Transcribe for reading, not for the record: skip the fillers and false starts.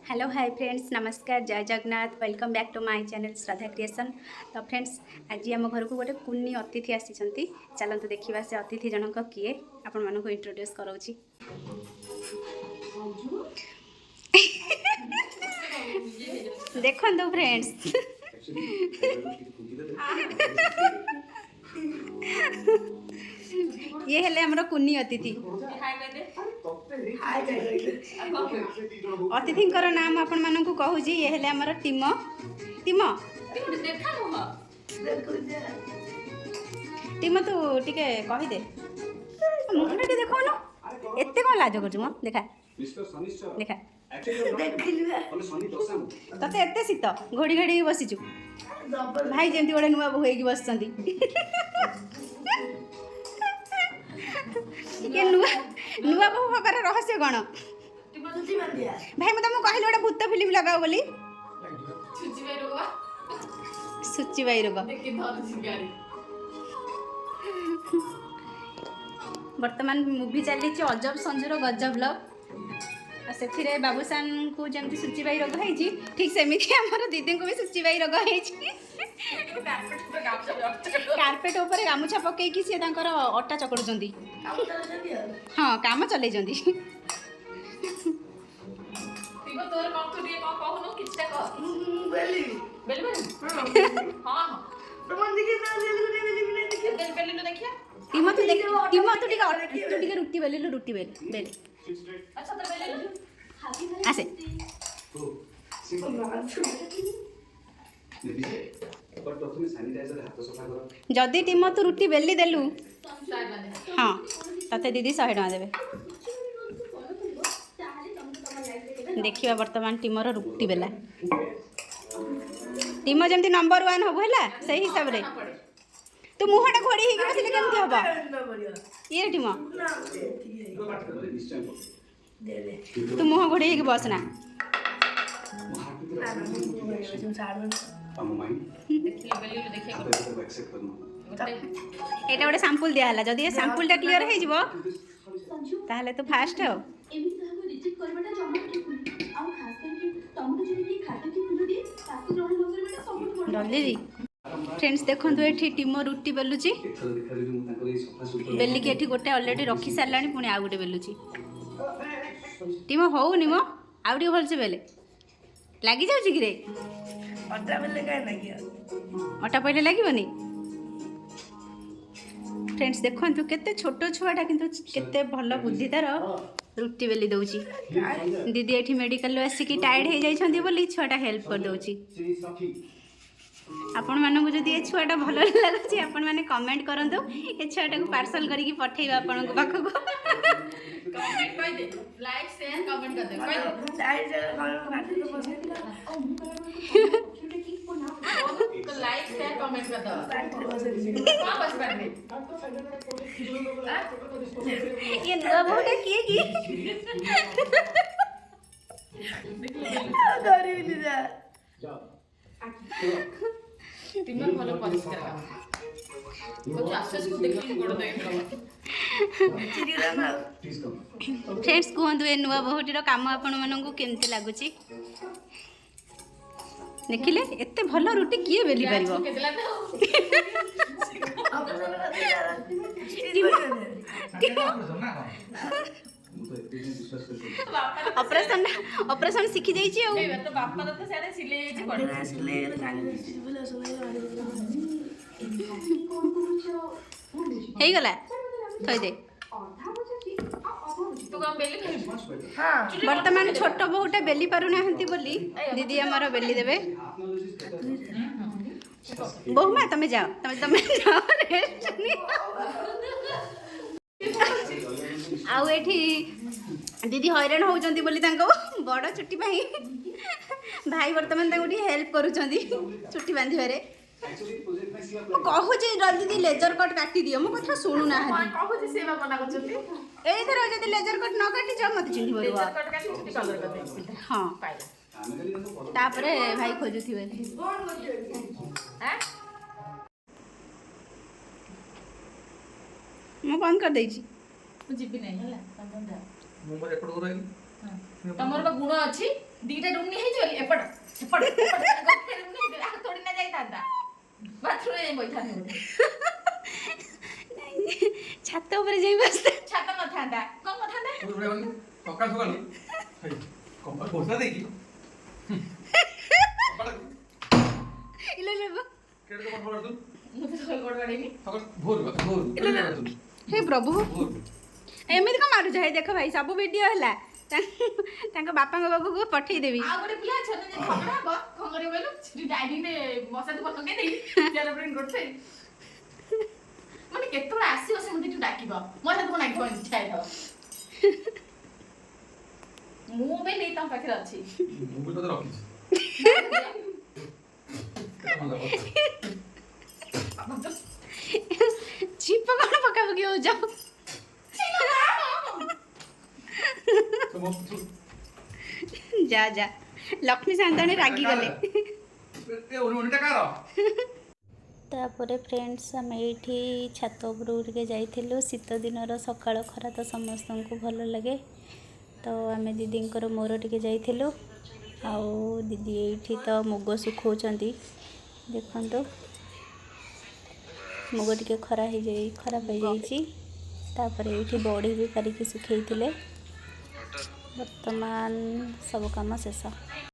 Hello hi friends, नमस्कार, जय Jagannath. Welcome back to my channel Shraddha creation. तो फ्रेंड्स, आज आम घर को गोटे कुनी अतिथि आसी। चलतु देखा से अतिथि जनक किए आपण मानक इंट्रोड्यूस कराऊची। देखो फ्रेंड्स, ये हेले हमरो कुनी अतिथि। अतिथिंकर नाम आपण मानक कहूँ। ये हेले हमर टीम टीम टीम तू टिके कहीदे मुहटा टे देखो न एते कौन लाज कर देखा देखा तते एते शीत घोड़ी घाड़ी बसीचु भाई जमी गोटे नुआ बोह होगी बस नुआ बोह हबार रहस्य कौन भाई मुझे तुमको कहली गोटे भूत फिल्म लगाओ बोली सुचिबाई रोग वर्तमान मूवी चली अजब संजूर गजब लव से बाबूसान को जमी सुचिबाई रोग है ठीक सेमती आमर दीदी को भी सुचिबाई रोग है कार्पेट उपर गामुछा पकईकि सी अटा चकड़ुंट हाँ काम चल रुटी बेलु रुटी बेले आसे जदि टीम तू रुटी बेली देलु हाँ तते दीदी 100 टका देवे। देखिए वर्तमान टीमर रुटी बेला टीम जमी नंबर 1 हम है से हिसाब रे तू मुहटा घोड़ी होगी बसले केमती हम ये टीम तू मुह घोड़ी होगी बसना एटा गोटे सैंपल दिया जदि ये सैंपलटा क्लियर हो ताहले तो फास्ट हो। फ्रेंड्स देखो ये टीम रुटी बेलुची बेलिकी एठी गोटे ऑलरेडी रखी सारा पुणी आउ गोटे बेलुची टीम हो निम आउ टे भलसे बेले लगी जाऊँ कि अटा पहले लगे फ्रेंड्स देखो केते छोट छुआटा किंतु केते भल बुद्धि तार रुटी बेली दौची दीदी एठी मेडिकल आसिकी टायर्ड हो जाइछंती बोली छुआटा हेल्प कर दौची। आपण मानक जदि ये छुआटा भल लगुच आपण माने कमेंट करंतु ए छुआटा को पार्सल करिकी पठेइबा आपण को पाखो को कमेंट कहि दे लाइक शेयर कमेंट कर दे तो लाइक शेयर कमेंट कर दो हां बस कर दे ये नया बहुटा किए की गरी ली जा टीमर भलो परिष्कार काम कुछ आसेस को देखि गोड़ दे फ्रेंड्स कहतु ए नुआ बहुटीर काम आपण मानू केमती लगुच देखिले एते भल रुटी किए बेली पारिबो ऑपरेशन ऑपरेशन सीखी जाइछि तो बापा तो सारे सिले हे गला थई दे वर्तमान छोट बहुटा बेली पारु नाहंती बोली दीदी हमारा बेली देवे बहु माँ तमें जाओ तमें जाओ रेस्ट आउ एठी दीदी हैरान होउचंती बोली तांको बड़ छुट्टी पाई भाई वर्तमान तांको हेल्प करूचंती छुट्टी बांधिबारे कहूँ दीदी लेजर कट काटी दियो मो कथा शुणु ना कहूँ सेवा मना करछंती एई थरो जदी लेजर कट न काटी जा मत चिन्हि बरुवा लेजर कट काटी छुट्टी कलर कर दे हां पाइला तापरे भाई खोजुथिबे हैं मो बंद कर देछि मु जिबि नै हला पंजन जा मो पर एपड़ गुराई तमर गुण अछि दीटा रूम नहीं है एपट एपट गोटे रूम नहीं आ थोड़ी ना जाई तांता बाथरूम में बैठा नहीं छात ऊपर जाई बस छाता न थांदा कौन न थांदा तू रे बंद सकाळ सकाळ हाय कंबल पोसा दे की इले ले केड को पड़ तू मुझे सोल गोड़ गड़ेनी सकाळ भोर तू हे प्रभु भोर एमिति कम मारू जाए देख भाई सब वीडियो हला तांको बापा बाबू को पठेई देबी आ गोटे पिला छन जे खबरा बा खंगरे बेलो छी डाइनिंग ने मसा तो पसंद के नहीं जेरा प्रिंट करते माने केतोला आसी ओसे मते तू डाकिबा मसा तो नाइ कोन इच्छा है मु बे नै ता पाखरे अछि मु भी तो रखी चिप कौन पका पकी हो जाओ तो मो तू जा जा लक्ष्मी सांताणी रागी गले ए उनिटा कार तापर फ्रेंड्स आम ये छात उपरक जाइलु शीत दिन सकाळ खरा तो समस्त को भल लगे तो आम दीदी मोर टे जाइलु आउ दीदी ये तो मुग सुखौंती देखु मुग टे खराब हो जापर ये बड़ी भी कारिकी सुखई बर्तमान सब काम शेष।